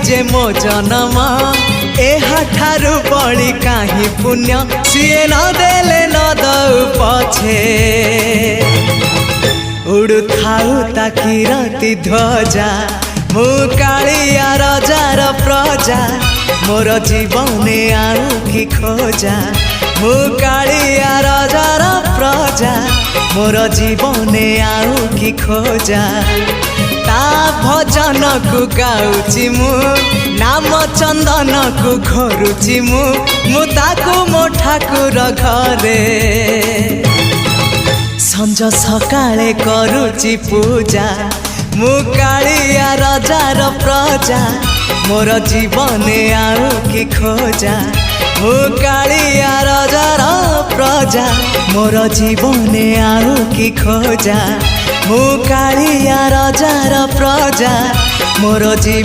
जे मो जन्म एहाठारु बड़ी काहे पुण्य सिए न देले न दउ पछे उड़ु थाउ ताकि राति ध्वजा मु कालिया रजार प्रजा मोर जीवने आउ कि खोजा मु कालिया रजार प्रजा मोर जीवने आउ कि खोजा ता भजन को गाउची मु नाम चंदन को घरुची मु ताकू मो ठाकुर घरे संज सकाळे करुची पूजा मु कालिया रजार प्रजा मोर जीवने आउ कि खोजा मु कालिया रजार प्रजा मोर जीवने आउ कि खोजा मु कालिया रजार प्रजा मोर जीवन